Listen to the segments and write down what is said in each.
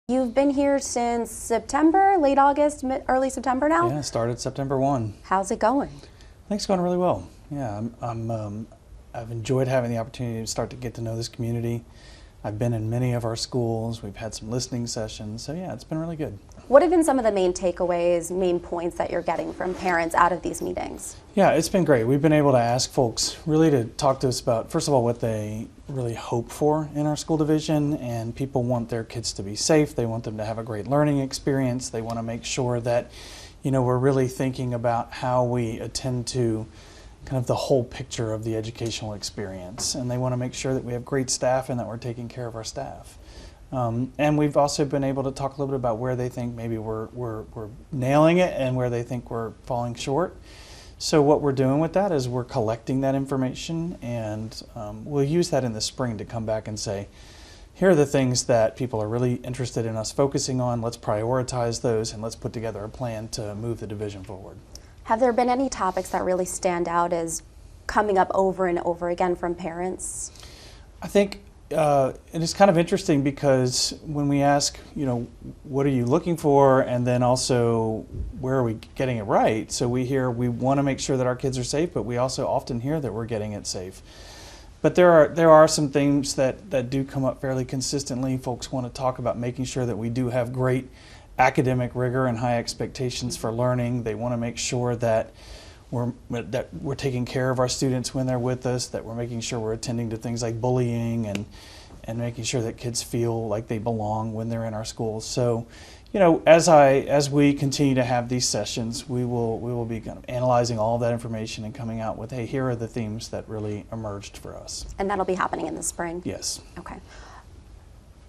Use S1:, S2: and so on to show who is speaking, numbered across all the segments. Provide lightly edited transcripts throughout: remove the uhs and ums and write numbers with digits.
S1: You've been here since September, late August, early September now?
S2: Yeah, started September 1.
S1: How's it going?
S2: I think it's going really well. Yeah, I've enjoyed having the opportunity to start to get to know this community. I've been in many of our schools. We've had some listening sessions. So yeah, it's been really good.
S1: What have been some of the main takeaways, main points that you're getting from parents out of these meetings?
S2: Yeah, it's been great. We've been able to ask folks really to talk to us about, first of all, what they really hope for in our school division. And people want their kids to be safe. They want them to have a great learning experience. They want to make sure that, we're really thinking about how we attend to kind of the whole picture of the educational experience. And they want to make sure that we have great staff and that we're taking care of our staff. And we've also been able to talk a little bit about where they think maybe we're nailing it and where they think we're falling short. So what we're doing with that is we're collecting that information, and we'll use that in the spring to come back and say, here are the things that people are really interested in us focusing on. Let's prioritize those and let's put together a plan to move the division forward.
S1: Have there been any topics that really stand out as coming up over and over again from parents?
S2: I think it is kind of interesting because when we ask, what are you looking for, and then also where are we getting it right? So we hear we want to make sure that our kids are safe, but we also often hear that we're getting it safe. But there are some things that do come up fairly consistently. Folks want to talk about making sure that we do have great academic rigor and high expectations for learning. They want to make sure that we're taking care of our students when they're with us, that we're making sure we're attending to things like bullying and making sure that kids feel like they belong when they're in our schools. So, as we continue to have these sessions, we will be kind of analyzing all of that information and coming out with, hey, here are the themes that really emerged for us.
S1: And that'll be happening in the spring?
S2: Yes.
S1: Okay.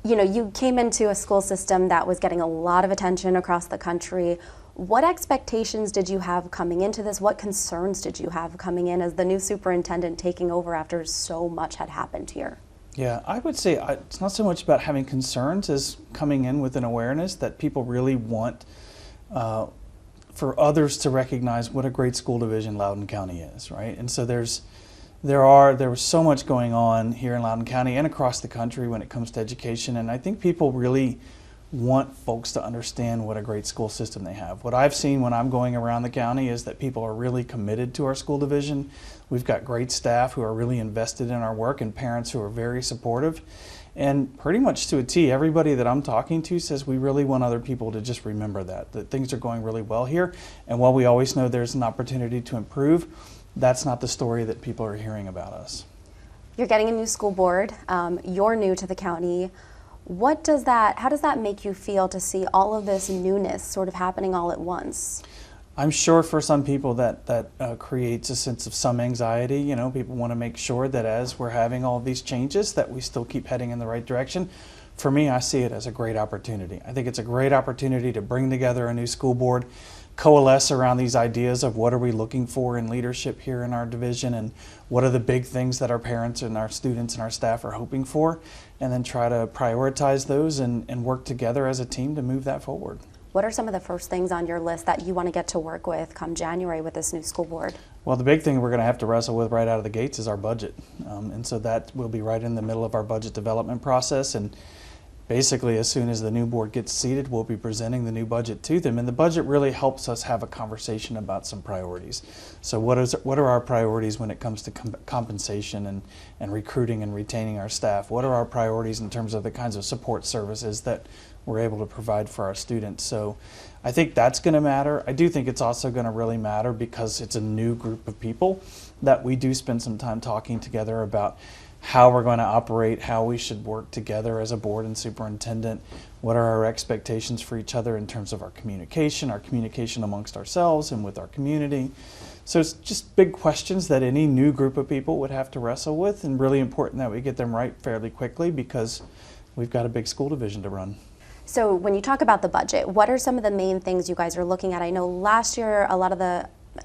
S1: You came into a school system that was getting a lot of attention across the country. What expectations did you have coming into this? What concerns did you have coming in as the new superintendent taking over after so much had happened here?
S2: Yeah, I would say it's not so much about having concerns as coming in with an awareness that people really want for others to recognize what a great school division Loudoun County is, right? And so there was so much going on here in Loudoun County and across the country when it comes to education, and I think people really want folks to understand what a great school system they have. What I've seen when I'm going around the county is that people are really committed to our school division. We've got great staff who are really invested in our work and parents who are very supportive. And pretty much to a T, everybody that I'm talking to says we really want other people to just remember that things are going really well here. And while we always know there's an opportunity to improve, that's not the story that people are hearing about us.
S1: You're getting a new school board. You're new to the county. How does that make you feel to see all of this newness sort of happening all at once?
S2: I'm sure for some people that creates a sense of some anxiety. People want to make sure that as we're having all these changes that we still keep heading in the right direction. For me, I see it as a great opportunity. I think it's a great opportunity to bring together a new school board, coalesce around these ideas of what are we looking for in leadership here in our division and what are the big things that our parents and our students and our staff are hoping for, and then try to prioritize those and work together as a team to move that forward.
S1: What are some of the first things on your list that you want to get to work with come January with this new school board?
S2: Well, the big thing we're going to have to wrestle with right out of the gates is our budget. And so that will be right in the middle of our budget development process. And basically, as soon as the new board gets seated, we'll be presenting the new budget to them. And the budget really helps us have a conversation about some priorities. So what are our priorities when it comes to compensation and recruiting and retaining our staff? What are our priorities in terms of the kinds of support services that we're able to provide for our students? So I think that's going to matter. I do think it's also going to really matter because it's a new group of people that we do spend some time talking together about how we're going to operate, how we should work together as a board and superintendent, what are our expectations for each other in terms of our communication amongst ourselves and with our community. So it's just big questions that any new group of people would have to wrestle with, and really important that we get them right fairly quickly because we've got a big school division to run.
S1: So when you talk about the budget, what are some of the main things you guys are looking at? I know last year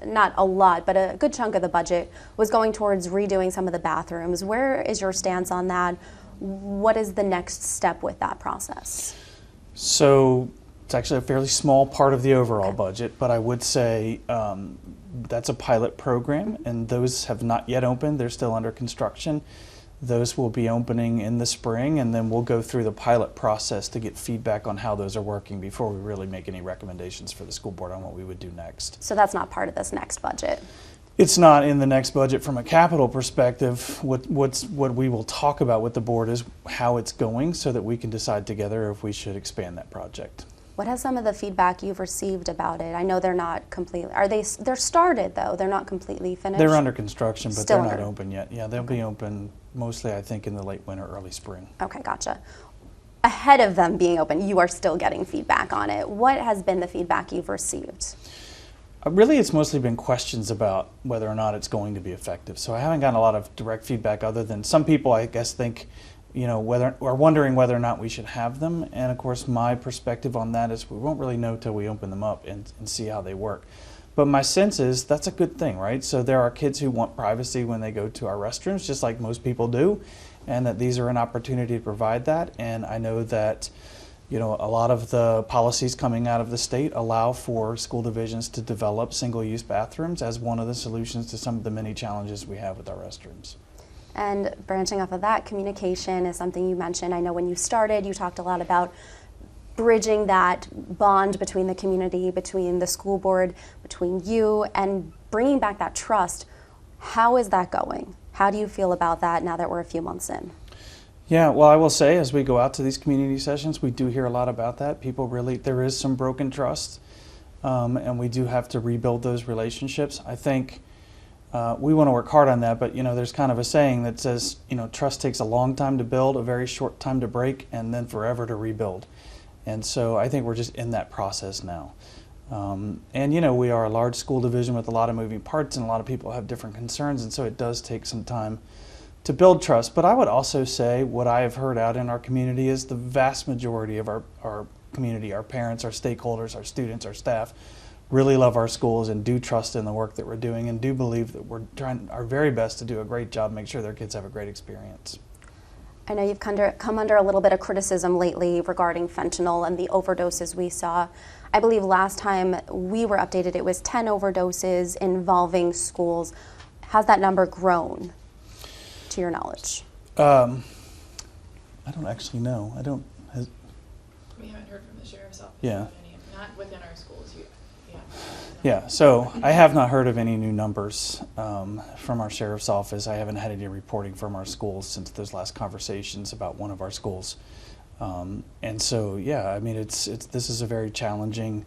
S1: not a lot, but a good chunk of the budget was going towards redoing some of the bathrooms. Where is your stance on that? What is the next step with that process?
S2: So it's actually a fairly small part of the overall budget, but I would say that's a pilot program, and those have not yet opened. They're still under construction. Those will be opening in the spring, and then we'll go through the pilot process to get feedback on how those are working before we really make any recommendations for the school board on what we would do next.
S1: So that's not part of this next budget?
S2: It's not in the next budget from a capital perspective. What we will talk about with the board is how it's going so that we can decide together if we should expand that project.
S1: What has some of the feedback you've received about it? I know they're not completely, they're started though, they're not completely finished?
S2: They're under construction, but
S1: Still
S2: they're not
S1: under.
S2: open yet. Yeah, they'll be open mostly, I think, in the late winter, early spring.
S1: Okay, gotcha. Ahead of them being open, you are still getting feedback on it. What has been the feedback you've received?
S2: Really, it's mostly been questions about whether or not it's going to be effective. So I haven't gotten a lot of direct feedback other than some people, I guess, think, you know, whether or wondering whether or not we should have them. And of course, my perspective on that is we won't really know till we open them up and see how they work. But my sense is that's a good thing, right? So there are kids who want privacy when they go to our restrooms, just like most people do, and that these are an opportunity to provide that. And I know that, you know, a lot of the policies coming out of the state allow for school divisions to develop single-use bathrooms as one of the solutions to some of the many challenges we have with our restrooms.
S1: And branching off of that, communication is something you mentioned. I know when you started, you talked a lot about bridging that bond between the community, between the school board, between you, and bringing back that trust. How is that going? How do you feel about that now that we're a few months in?
S2: Yeah, well, I will say as we go out to these community sessions, we do hear a lot about that. People really, there is some broken trust, and we do have to rebuild those relationships. I think we want to work hard on that, but you know, there's kind of a saying that says, you know, trust takes a long time to build, a very short time to break, and then forever to rebuild. And so I think we're just in that process now. And you know, we are a large school division with a lot of moving parts, and a lot of people have different concerns, and so it does take some time to build trust. But I would also say what I have heard out in our community is the vast majority of our community, our parents, our stakeholders, our students, our staff, really love our schools and do trust in the work that we're doing and do believe that we're trying our very best to do a great job, make sure their kids have a great experience.
S1: I know you've come under a little bit of criticism lately regarding fentanyl and the overdoses we saw. I believe last time we were updated, it was 10 overdoses involving schools. Has that number grown, to your knowledge?
S2: I don't actually know.
S3: We haven't heard from the sheriff's office
S2: Yeah.
S3: about any, not within our schools.
S2: Yeah, so I have not heard of any new numbers from our sheriff's office. I haven't had any reporting from our schools since those last conversations about one of our schools. And so, yeah, I mean, this is a very challenging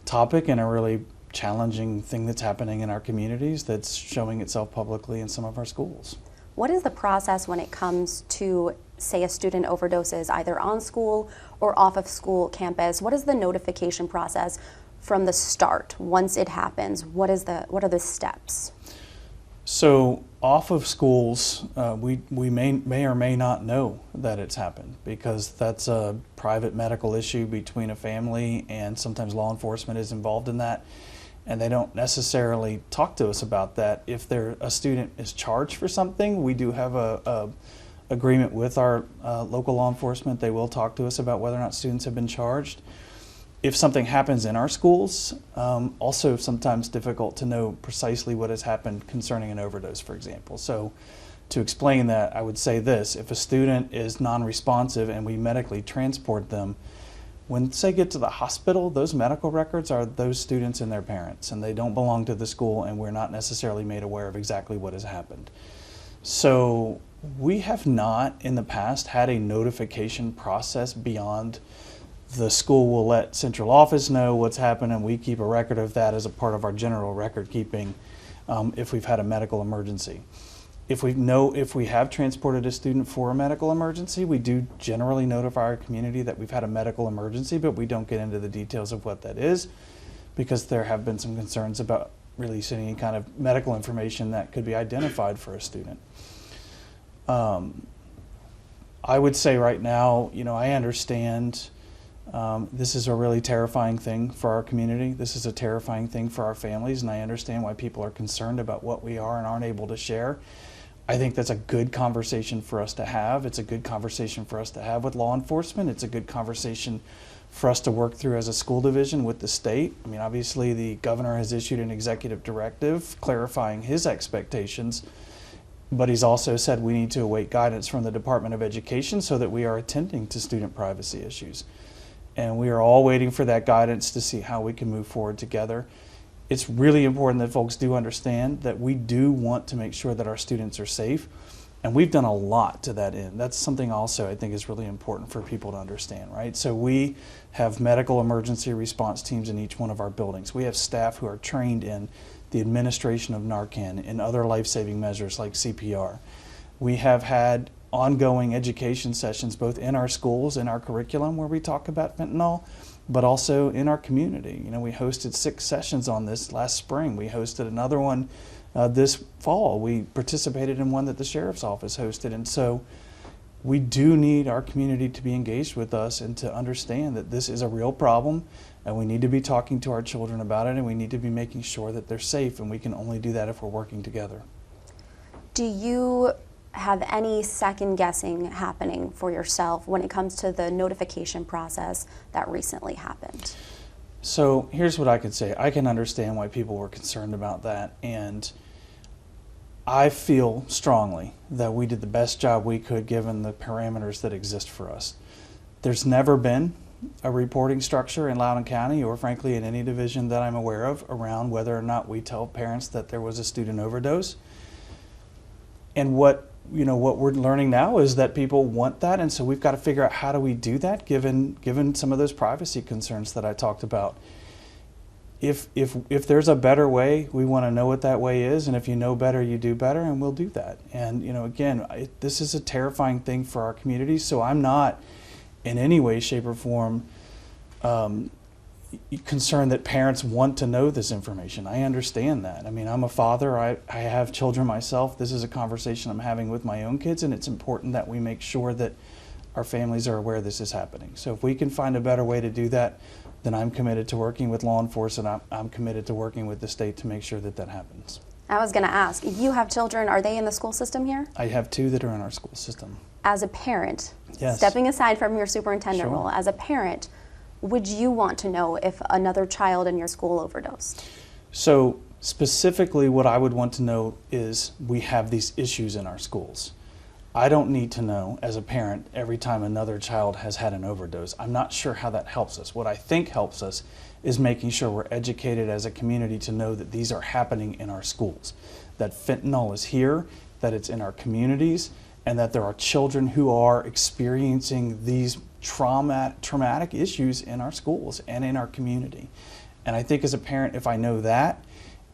S2: topic and a really challenging thing that's happening in our communities that's showing itself publicly in some of our schools.
S1: What is the process when it comes to, say, a student overdoses either on school or off of school campus? What is the notification process from the start once it happens? What are the steps?
S2: So off of schools, we may or may not know that it's happened because that's a private medical issue between a family, and sometimes law enforcement is involved in that, and they don't necessarily talk to us about that. If a student is charged for something, we do have a agreement with our local law enforcement. They will talk to us about whether or not students have been charged. If something happens in our schools, also sometimes difficult to know precisely what has happened concerning an overdose, for example. So to explain that, I would say this: if a student is non-responsive and we medically transport them, when they get to the hospital, those medical records are those students and their parents, and they don't belong to the school, and we're not necessarily made aware of exactly what has happened. So we have not in the past had a notification process beyond the school will let central office know what's happened, and we keep a record of that as a part of our general record keeping if we've had a medical emergency. If we have transported a student for a medical emergency, we do generally notify our community that we've had a medical emergency, but we don't get into the details of what that is because there have been some concerns about releasing any kind of medical information that could be identified for a student. I would say right now, you know, I understand this is a really terrifying thing for our community. This is a terrifying thing for our families, and I understand why people are concerned about what we are and aren't able to share. I think that's a good conversation for us to have. It's a good conversation for us to have with law enforcement. It's a good conversation for us to work through as a school division with the state. I mean, obviously the governor has issued an executive directive clarifying his expectations but he's also said we need to await guidance from the Department of Education so that we are attending to student privacy issues. And we are all waiting for that guidance to see how we can move forward together. It's really important that folks do understand that we do want to make sure that our students are safe, and we've done a lot to that end. That's something also I think is really important for people to understand, right? So we have medical emergency response teams in each one of our buildings. We have staff who are trained in the administration of Narcan and other life-saving measures like CPR. We have had ongoing education sessions both in our schools, in our curriculum where we talk about fentanyl, but also in our community. You know, we hosted 6 sessions on this last spring. We hosted another one this fall. We participated in one that the Sheriff's Office hosted. And so we do need our community to be engaged with us and to understand that this is a real problem, and we need to be talking to our children about it, and we need to be making sure that they're safe, and we can only do that if we're working together.
S1: Do you have any second guessing happening for yourself when it comes to the notification process that recently happened?
S2: So here's what I could say. I can understand why people were concerned about that, and I feel strongly that we did the best job we could given the parameters that exist for us. There's never been a reporting structure in Loudoun County, or frankly in any division that I'm aware of, around whether or not we tell parents that there was a student overdose. And what we're learning now is that people want that, and so we've got to figure out how do we do that given some of those privacy concerns that I talked about. If there's a better way, we want to know what that way is, and if you know better, you do better, and we'll do that. And again, this is a terrifying thing for our community, so I'm not in any way, shape, or form concerned that parents want to know this information. I understand that. I mean, I'm a father. I have children myself. This is a conversation I'm having with my own kids, and it's important that we make sure that our families are aware this is happening. So if we can find a better way to do that, then I'm committed to working with law enforcement. I'm committed to working with the state to make sure that that happens.
S1: I was going to ask, you have children, are they in the school system here?
S2: I have 2 that are in our school system.
S1: As a parent,
S2: yes.
S1: Stepping aside from your superintendent
S2: Sure.
S1: role, as a parent, would you want to know if another child in your school overdosed?
S2: So specifically what I would want to know is we have these issues in our schools. I don't need to know as a parent every time another child has had an overdose. I'm not sure how that helps us. What I think helps us is making sure we're educated as a community to know that these are happening in our schools, that fentanyl is here, that it's in our communities, and that there are children who are experiencing these traumatic issues in our schools and in our community. And I think as a parent, if I know that,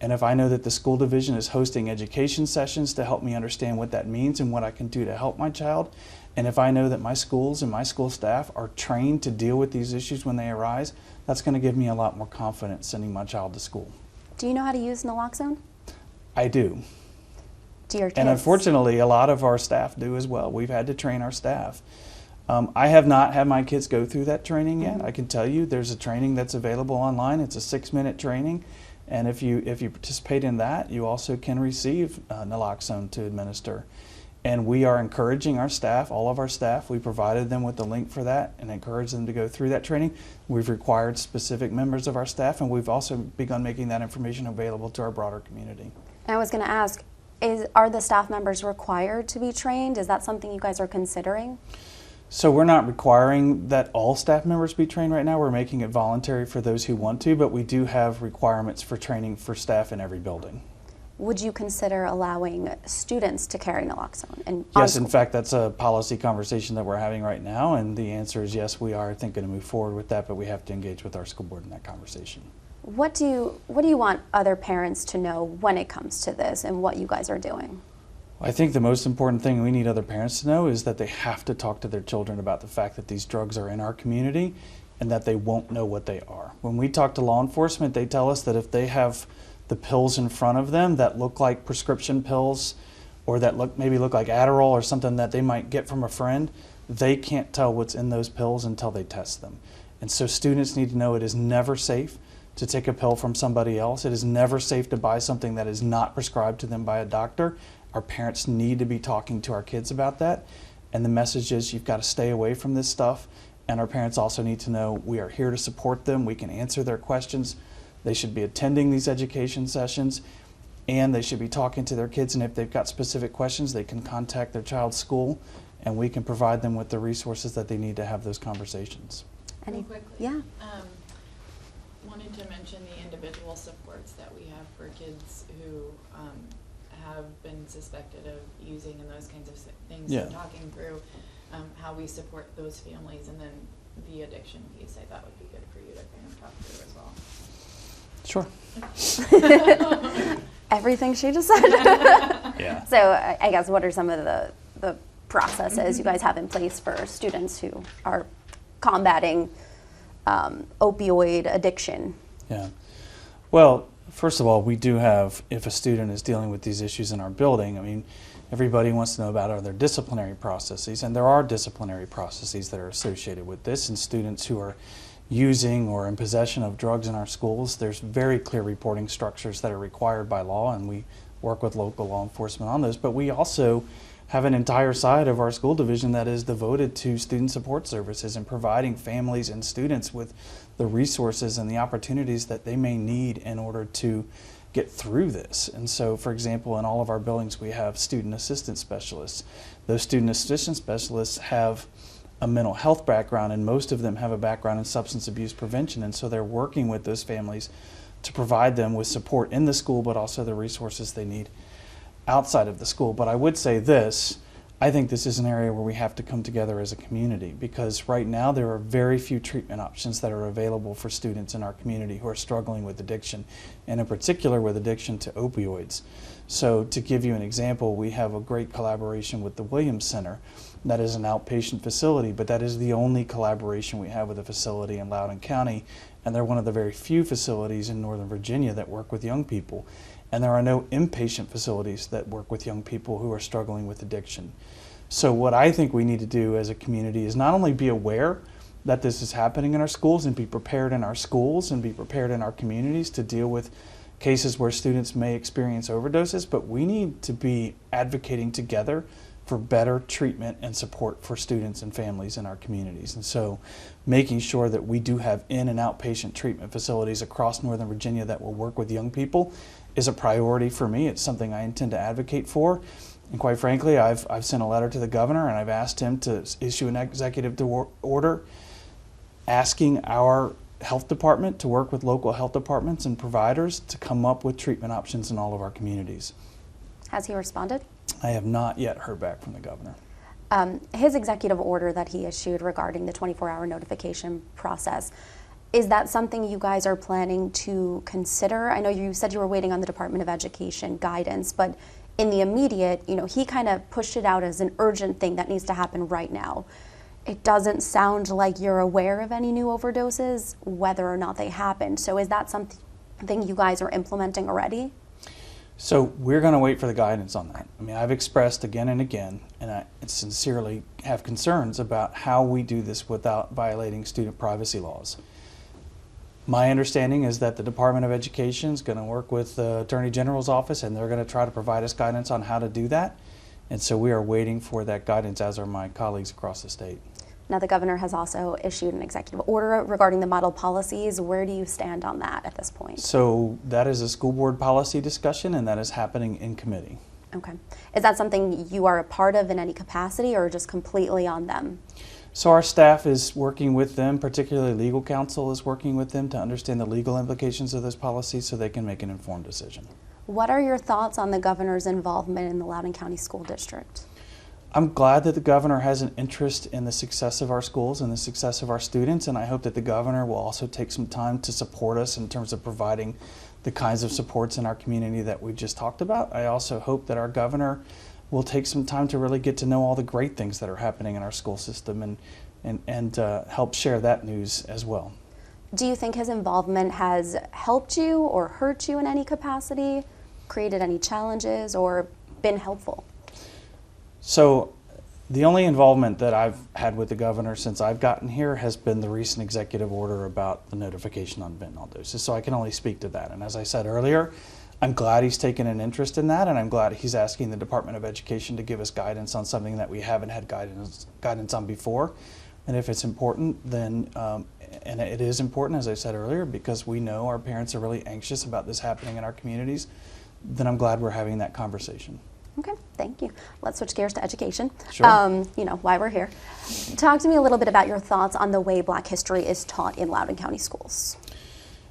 S2: and if I know that the school division is hosting education sessions to help me understand what that means and what I can do to help my child, and if I know that my schools and my school staff are trained to deal with these issues when they arise, that's going to give me a lot more confidence sending my child to school.
S1: Do you know how to use naloxone?
S2: I do.
S1: Do your kids?
S2: And unfortunately, a lot of our staff do as well. We've had to train our staff. I have not had my kids go through that training yet. I can tell you there's a training that's available online. It's a 6-minute training. And if you participate in that, you also can receive naloxone to administer. And we are encouraging our staff, all of our staff, we provided them with the link for that and encouraged them to go through that training. We've required specific members of our staff, and we've also begun making that information available to our broader community.
S1: I was going to ask, are the staff members required to be trained? Is that something you guys are considering?
S2: So we're not requiring that all staff members be trained right now. We're making it voluntary for those who want to, but we do have requirements for training for staff in every building.
S1: Would you consider allowing students to carry naloxone?
S2: Yes, in fact, that's a policy conversation that we're having right now, and the answer is yes, we are, I think, going to move forward with that, but we have to engage with our school board in that conversation.
S1: What do you want other parents to know when it comes to this and what you guys are doing?
S2: I think the most important thing we need other parents to know is that they have to talk to their children about the fact that these drugs are in our community and that they won't know what they are. When we talk to law enforcement, they tell us that if they have the pills in front of them that look like prescription pills or that maybe look like Adderall or something that they might get from a friend, they can't tell what's in those pills until they test them. And so students need to know it is never safe to take a pill from somebody else. It is never safe to buy something that is not prescribed to them by a doctor. Our parents need to be talking to our kids about that. And the message is you've got to stay away from this stuff. And our parents also need to know we are here to support them. We can answer their questions. They should be attending these education sessions. and they should be talking to their kids, and if they've got specific questions, they can contact their child's school, and we can provide them with the resources that they need to have those conversations.
S3: Real quickly.
S1: Yeah.
S3: Wanted to mention the individual supports that we have for kids who have been suspected of using and those kinds of things.
S2: Yeah.
S3: So talking through how we support those families, and then the addiction piece, I thought would be good for you to kind of talk through as well.
S2: Sure.
S1: Everything she just said.
S2: Yeah.
S1: So I guess what are some of the processes you guys have in place for students who are combating opioid addiction?
S2: Yeah. Well, first of all, we do have, if a student is dealing with these issues in our building, I mean, everybody wants to know about other disciplinary processes, and there are disciplinary processes that are associated with this, and students who are using or in possession of drugs in our schools, there's very clear reporting structures that are required by law, and we work with local law enforcement on those. But we also have an entire side of our school division that is devoted to student support services and providing families and students with the resources and the opportunities that they may need in order to get through this. And so, for example, in all of our buildings we have student assistance specialists. Those student assistance specialists have a mental health background, and most of them have a background in substance abuse prevention, and so they're working with those families to provide them with support in the school, but also the resources they need outside of the school. But I would say this, I think this is an area where we have to come together as a community, because right now there are very few treatment options that are available for students in our community who are struggling with addiction, and in particular with addiction to opioids. So to give you an example, we have a great collaboration with the Williams Center. That is an outpatient facility, but that is the only collaboration we have with a facility in Loudoun County, and they're one of the very few facilities in Northern Virginia that work with young people. And there are no inpatient facilities that work with young people who are struggling with addiction. So what I think we need to do as a community is not only be aware that this is happening in our schools and be prepared in our schools and be prepared in our communities to deal with cases where students may experience overdoses, but we need to be advocating together for better treatment and support for students and families in our communities. And so making sure that we do have in and outpatient treatment facilities across Northern Virginia that will work with young people is a priority for me. It's something I intend to advocate for. And quite frankly, I've sent a letter to the governor, and I've asked him to issue an executive order asking our health department to work with local health departments and providers to come up with treatment options in all of our communities.
S1: Has he responded?
S2: I have not yet heard back from the governor.
S1: His executive order that he issued regarding the 24-hour notification process, is that something you guys are planning to consider? I know you said you were waiting on the Department of Education guidance, but in the immediate, he kind of pushed it out as an urgent thing that needs to happen right now. It doesn't sound like you're aware of any new overdoses, whether or not they happened. So is that something you guys are implementing already?
S2: So we're going to wait for the guidance on that. I mean, I've expressed again and again, and I sincerely have concerns about how we do this without violating student privacy laws. My understanding is that the Department of Education is going to work with the Attorney General's office, and they're going to try to provide us guidance on how to do that. And so we are waiting for that guidance, as are my colleagues across the state.
S1: Now, the governor has also issued an executive order regarding the model policies. Where do you stand on that at this point?
S2: So that is a school board policy discussion, and that is happening in committee.
S1: Okay. Is that something you are a part of in any capacity, or just completely on them?
S2: So our staff is working with them, particularly legal counsel is working with them to understand the legal implications of those policies so they can make an informed decision.
S1: What are your thoughts on the governor's involvement in the Loudoun County School District?
S2: I'm glad that the governor has an interest in the success of our schools and the success of our students, and I hope that the governor will also take some time to support us in terms of providing the kinds of supports in our community that we just talked about. I also hope that our governor will take some time to really get to know all the great things that are happening in our school system and help share that news as well.
S1: Do you think his involvement has helped you or hurt you in any capacity, created any challenges, or been helpful?
S2: So the only involvement that I've had with the governor since I've gotten here has been the recent executive order about the notification on fentanyl doses. So I can only speak to that. And as I said earlier, I'm glad he's taken an interest in that, and I'm glad he's asking the Department of Education to give us guidance on something that we haven't had guidance on before. And if it's important, then, and it is important, as I said earlier, because we know our parents are really anxious about this happening in our communities, then I'm glad we're having that conversation.
S1: Okay, thank you. Let's switch gears to education.
S2: Sure.
S1: You know, why we're here. Talk to me a little bit about your thoughts on the way Black history is taught in Loudoun County schools.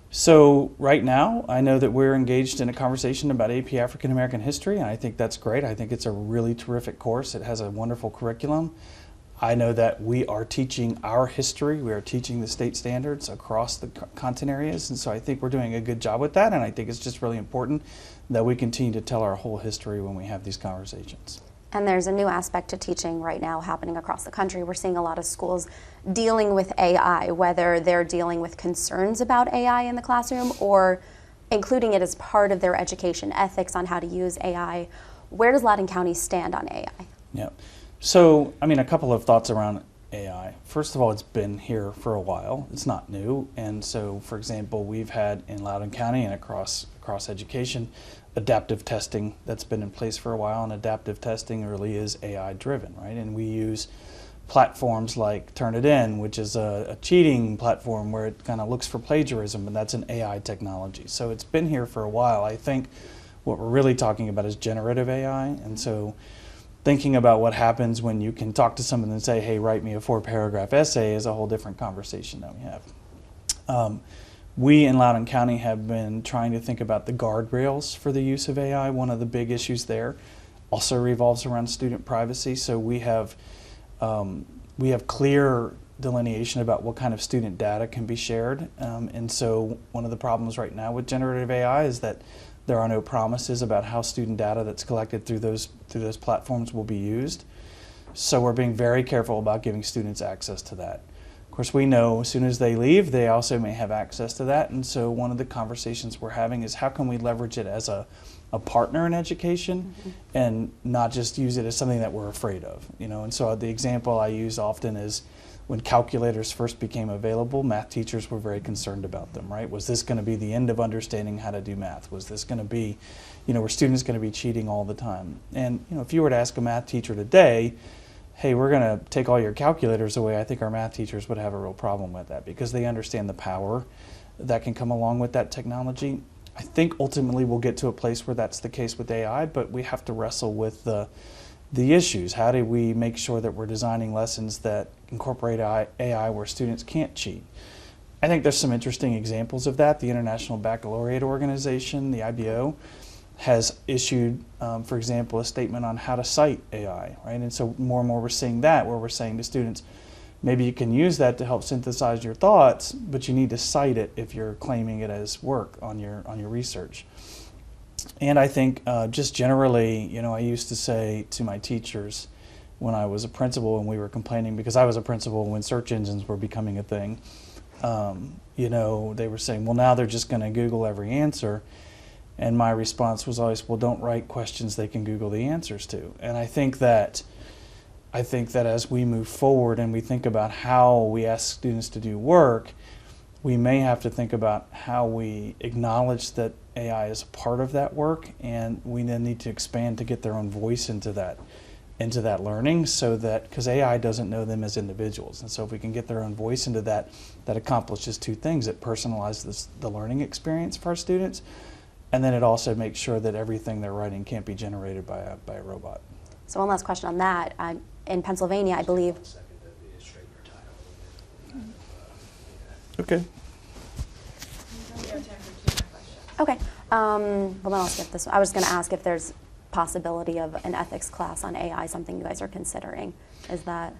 S2: So right now, I know that we're engaged in a conversation about AP African American history, and I think that's great. I think it's a really terrific course. It has a wonderful curriculum. I know that we are teaching our history. We are teaching the state standards across the content areas, and so I think we're doing a good job with that, and I think it's just really important that we continue to tell our whole history when we have these conversations.
S1: And there's a new aspect to teaching right now happening across the country. We're seeing a lot of schools dealing with AI, whether they're dealing with concerns about AI in the classroom or including it as part of their education ethics on how to use AI. Where does Loudoun County stand on AI?
S2: Yeah. So, I mean, a couple of thoughts around AI. First of all, it's been here for a while. It's not new. And so, for example, we've had in Loudoun County and across education, adaptive testing that's been in place for a while, and adaptive testing really is AI driven, right? And we use platforms like Turnitin, which is a cheating platform where it kind of looks for plagiarism, and that's an AI technology. So it's been here for a while. I think what we're really talking about is generative AI, and so thinking about what happens when you can talk to someone and say, hey, write me a 4-paragraph essay is a whole different conversation that we have. We in Loudoun County have been trying to think about the guardrails for the use of AI. One of the big issues there also revolves around student privacy. So we have clear delineation about what kind of student data can be shared. And so one of the problems right now with generative AI is that there are no promises about how student data that's collected through those platforms will be used. So we're being very careful about giving students access to that. Of course, we know as soon as they leave, they also may have access to that. And so one of the conversations we're having is how can we leverage it as a partner in education and not just use it as something that we're afraid of. You know, and so the example I use often is when calculators first became available, math teachers were very concerned about them, right? Was this going to be the end of understanding how to do math? Was this going to be, you know, were students going to be cheating all the time? And, you know, if you were to ask a math teacher today, hey, we're going to take all your calculators away, I think our math teachers would have a real problem with that because they understand the power that can come along with that technology. I think ultimately we'll get to a place where that's the case with AI, but we have to wrestle with the issues. How do we make sure that we're designing lessons that incorporate AI where students can't cheat? I think there's some interesting examples of that. The International Baccalaureate Organization, the IBO, has issued, for example, a statement on how to cite AI, right? And so more and more we're seeing that, where we're saying to students, maybe you can use that to help synthesize your thoughts, but you need to cite it if you're claiming it as work on your research. And I think just generally, you know, I used to say to my teachers when I was a principal and we were complaining, because I was a principal when search engines were becoming a thing, you know, they were saying, well, now they're just going to Google every answer. And my response was always, well, don't write questions they can Google the answers to. And I think that as we move forward and we think about how we ask students to do work, we may have to think about how we acknowledge that AI is a part of that work, and we then need to expand to get their own voice into that learning, so that, because AI doesn't know them as individuals, and so if we can get their own voice into that, that accomplishes two things. It personalizes the learning experience for our students, and then it also makes sure that everything they're writing can't be generated by a robot.
S1: So one last question on that. In Pennsylvania, I believe.
S2: Okay.
S3: We have time for 2 more questions.
S1: Okay. Well, then I'll skip this one. I was going to ask if there's possibility of an ethics class on AI, something you guys are considering. Is that?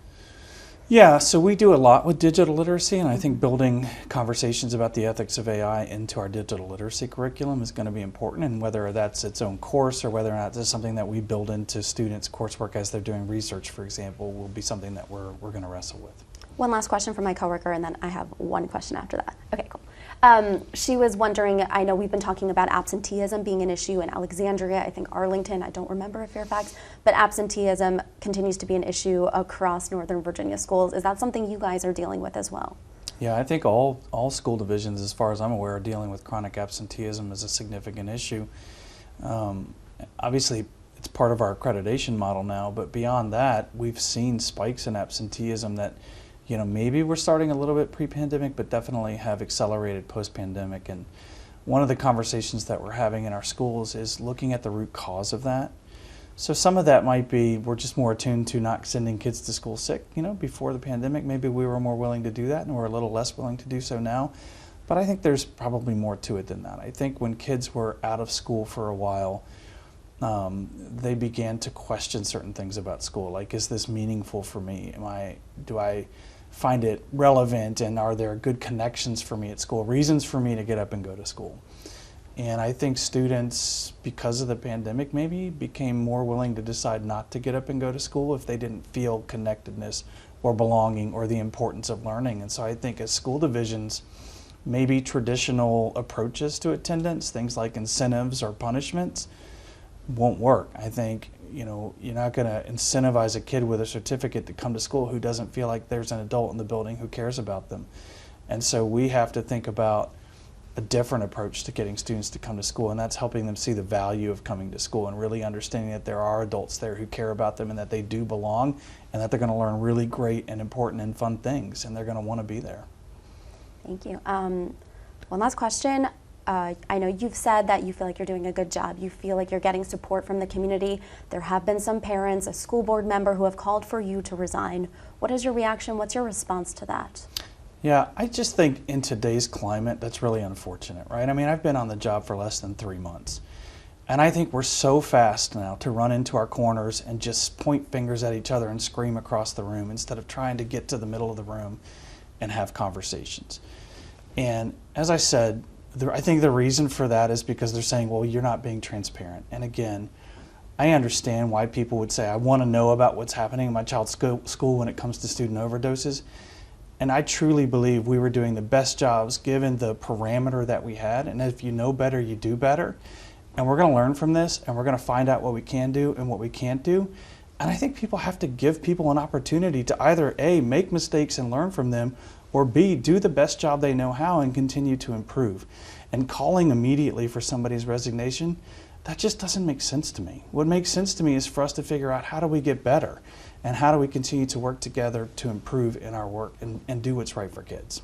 S2: Yeah, so we do a lot with digital literacy, and I think building conversations about the ethics of AI into our digital literacy curriculum is going to be important, and whether that's its own course or whether or not this is something that we build into students' coursework as they're doing research, for example, will be something that we're going to wrestle with.
S1: One last question from my coworker, and then I have one question after that. Okay, cool. She was wondering, I know we've been talking about absenteeism being an issue in Alexandria, I think Arlington, I don't remember Fairfax, but absenteeism continues to be an issue across Northern Virginia schools. Is that something you guys are dealing with as well?
S2: Yeah, I think all school divisions, as far as I'm aware, are dealing with chronic absenteeism as a significant issue. Obviously, it's part of our accreditation model now, but beyond that, we've seen spikes in absenteeism that, you know, maybe we're starting a little bit pre-pandemic, but definitely have accelerated post-pandemic. And one of the conversations that we're having in our schools is looking at the root cause of that. So some of that might be we're just more attuned to not sending kids to school sick. Before the pandemic, maybe we were more willing to do that, and we're a little less willing to do so now. But I think there's probably more to it than that. I think when kids were out of school for a while, they began to question certain things about school, like, is this meaningful for me? Do I find it relevant, and are there good connections for me at school, reasons for me to get up and go to school? And I think students, because of the pandemic, maybe became more willing to decide not to get up and go to school if they didn't feel connectedness or belonging or the importance of learning. And so I think as school divisions, maybe traditional approaches to attendance, things like incentives or punishments, won't work. I think, you're not going to incentivize a kid with a certificate to come to school who doesn't feel like there's an adult in the building who cares about them. And so we have to think about a different approach to getting students to come to school, and that's helping them see the value of coming to school and really understanding that there are adults there who care about them and that they do belong and that they're going to learn really great and important and fun things, and they're going to want to be there.
S1: Thank you. One last question. I know you've said that you feel like you're doing a good job. You feel like you're getting support from the community. There have been some parents, a school board member who have called for you to resign. What is your reaction? What's your response to that?
S2: Yeah, I just think in today's climate, that's really unfortunate, right? I mean, I've been on the job for less than 3 months. And I think we're so fast now to run into our corners and just point fingers at each other and scream across the room instead of trying to get to the middle of the room and have conversations. And as I said, I think the reason for that is because they're saying, well, you're not being transparent. And again, I understand why people would say, I want to know about what's happening in my child's school when it comes to student overdoses. And I truly believe we were doing the best jobs given the parameter that we had. And if you know better, you do better. And we're going to learn from this, and we're going to find out what we can do and what we can't do. And I think people have to give people an opportunity to either A, make mistakes and learn from them, or B, do the best job they know how and continue to improve. And calling immediately for somebody's resignation, that just doesn't make sense to me. What makes sense to me is for us to figure out how do we get better and how do we continue to work together to improve in our work and do what's right for kids.